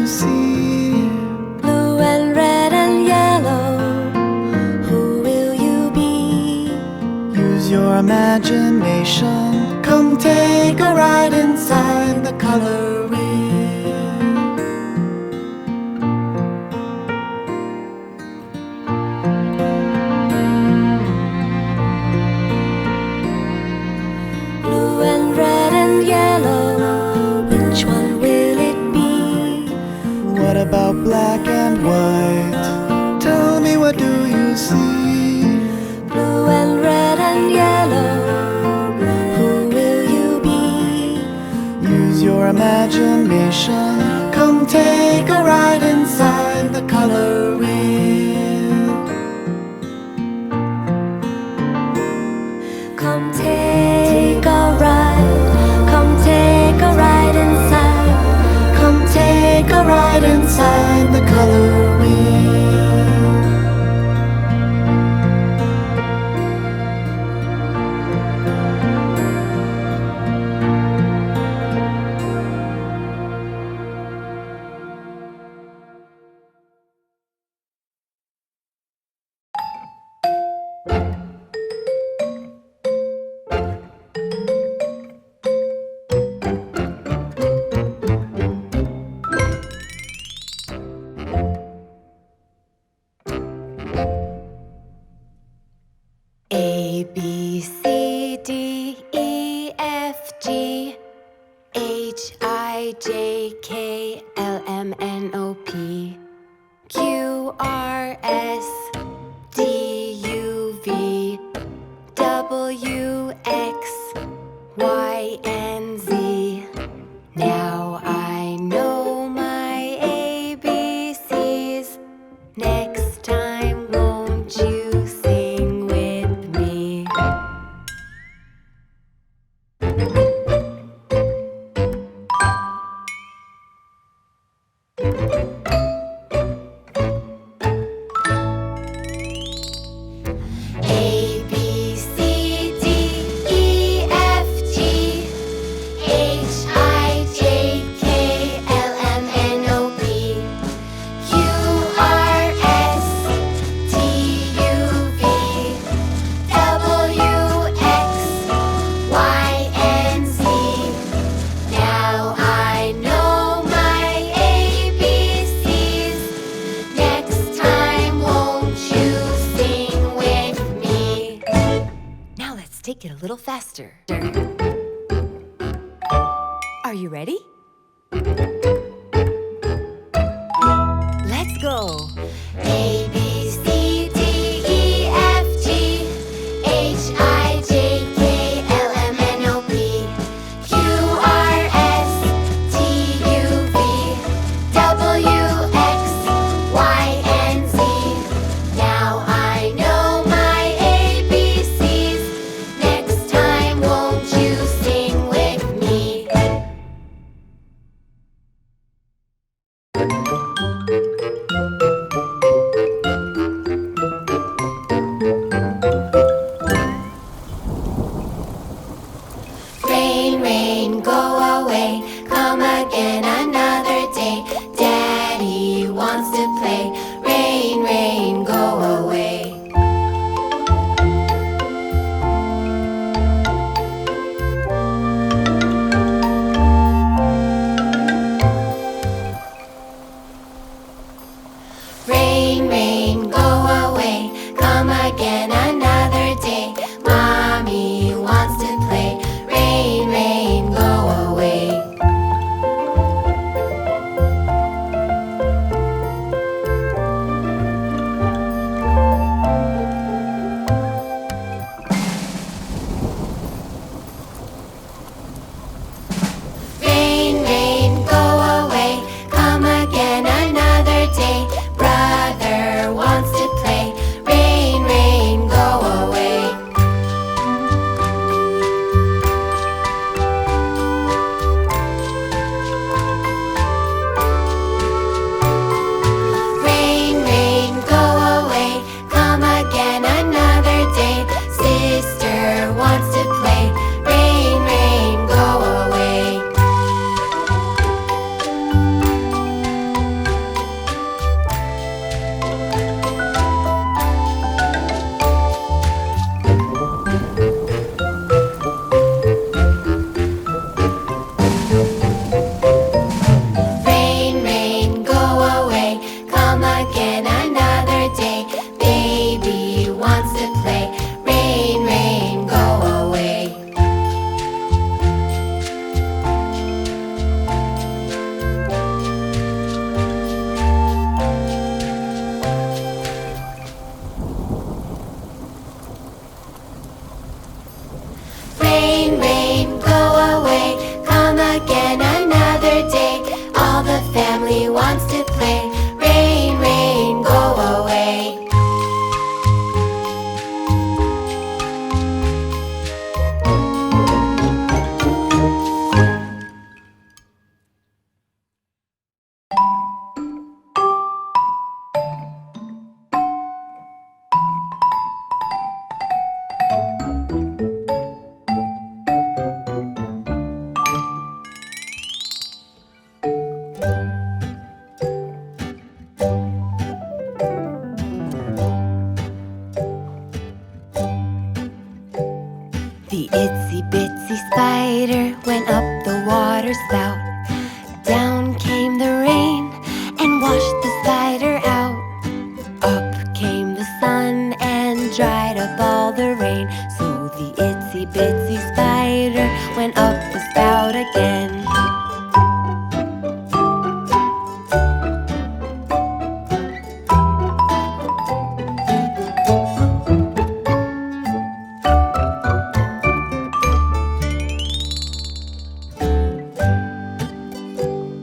you see? Blue and red and yellow, who will you be? Use your imagination. Come take a ride inside the color wheel. Blue and red and yellow, which one will it be? What about black and white? Tell me, what do you see? Blue and red and yellow, who will you be? Use your imagination. Come take a ride inside the color wheel. Come take a ride, come take a ride inside. Come take a ride inside the color wheel. A, B, C, D, E, F, G, H, I, J, K, L, M, N, O, P, Q, R, S, D, U, V, W, X, Y, and Z. Now I know my ABCs. Next time, won't you sing with me? A, B, C, D, E, F, G, H, I, J, K, L, M, N, O, P, Q, R, S, T, U, V, W, X, Y, and Z. Now I know my ABCs. Next time, won't you sing with me? Now let's take it a little faster. Are you ready? Let's go. A, B, C, D, E, F, G, H, I, J, K, L, M, N, O, P, Q, R, S, T, U, V, W, X, Y, and Z. Now I know my ABCs. Next time, won't you sing with me? Rain, rain, go away, come again another day. Daddy wants to play. Rain, rain, go away. Rain, rain, go away, come again another day. Mommy wants to play. Rain, rain, go away. The itsy bitsy spider went up the water spout. Down came the rain and washed the spider out. Up came the sun and dried up all the rain. So the itsy bitsy spider went up the spout again.